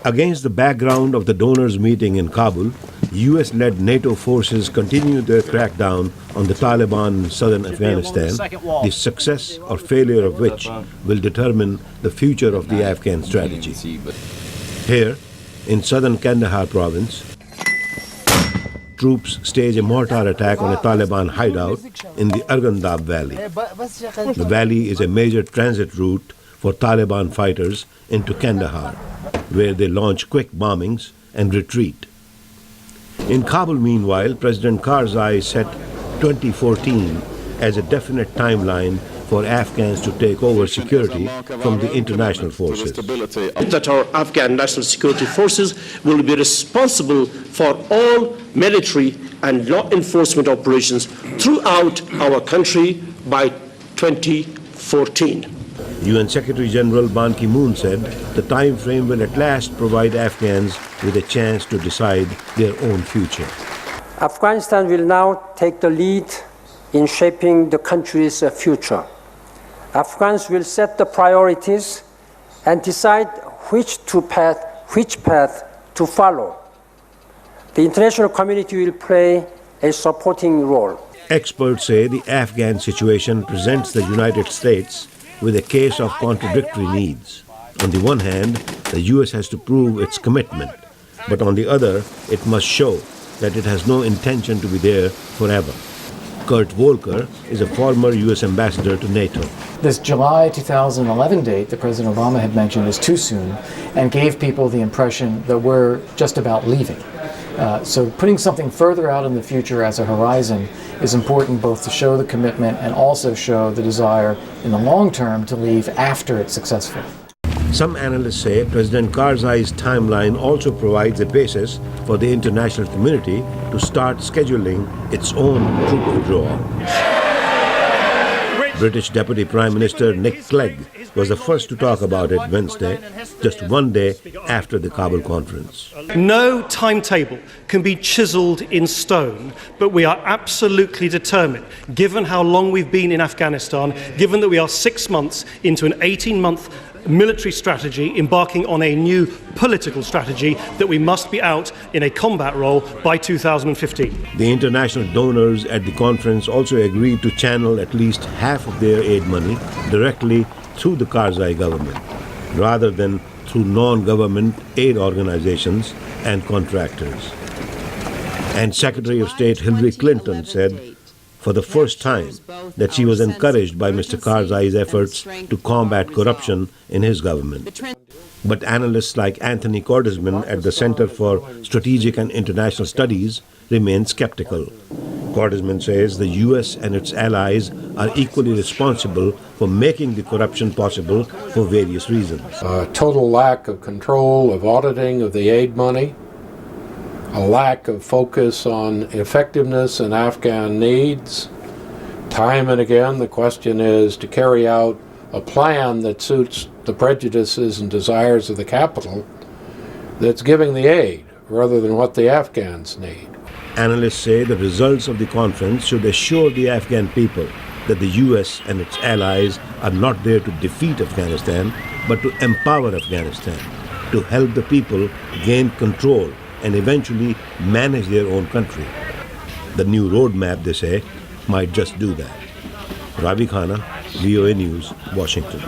Against the background of the donors' meeting in Kabul, US-led NATO forces continue their crackdown on the Taliban in southern Afghanistan, the success or failure of which will determine the future of the Afghan strategy. Here, in southern Kandahar province, troops stage a mortar attack on a Taliban hideout in the Arghandab Valley. The valley is a major transit route for Taliban fighters into Kandahar, where they launch quick bombings and retreat. In Kabul, meanwhile, President Karzai set 2014 as a definite timeline for Afghans to take over security from the international forces. That our Afghan national security forces will be responsible for all military and law enforcement operations throughout our country by 2014. UN Secretary General Ban Ki-moon said the time frame will at last provide Afghans with a chance to decide their own future. Afghanistan will now take the lead in shaping the country's future. Afghans will set the priorities and decide which path to follow. The international community will play a supporting role. Experts say the Afghan situation presents the United States with a case of contradictory needs. On the one hand, the US has to prove its commitment, but on the other, it must show that it has no intention to be there forever. Kurt Volker is a former US ambassador to NATO. This July 2011 date that President Obama had mentioned is too soon and gave people the impression that we're just about leaving. So putting something further out in the future as a horizon is important, both to show the commitment and also show the desire in the long term to leave after it's successful. Some analysts say President Karzai's timeline also provides a basis for the international community to start scheduling its own troop withdrawal. British Deputy Prime Minister Nick Clegg was the first to talk about it Wednesday, just one day after the Kabul conference. No timetable can be chiseled in stone, but we are absolutely determined, given how long we've been in Afghanistan, given that we are 6 months into an 18-month military strategy, embarking on a new political strategy, that we must be out in a combat role by 2015. The international donors at the conference also agreed to channel at least half of their aid money directly through the Karzai government, rather than through non-government aid organizations and contractors. And Secretary of State Hillary Clinton said for the first time that she was encouraged by Mr. Karzai's efforts to combat corruption in his government. But analysts like Anthony Cordesman at the Center for Strategic and International Studies remain skeptical. Cordesman says the US and its allies are equally responsible for making the corruption possible for various reasons. Total lack of control of auditing of the aid money, a lack of focus on effectiveness and Afghan needs. Time and again, the question is to carry out a plan that suits the prejudices and desires of the capital that's giving the aid rather than what the Afghans need. Analysts say the results of the conference should assure the Afghan people that the US and its allies are not there to defeat Afghanistan, but to empower Afghanistan, to help the people gain control and eventually manage their own country. The new roadmap, they say, might just do that. Ravi, Khanna, VOA News, Washington.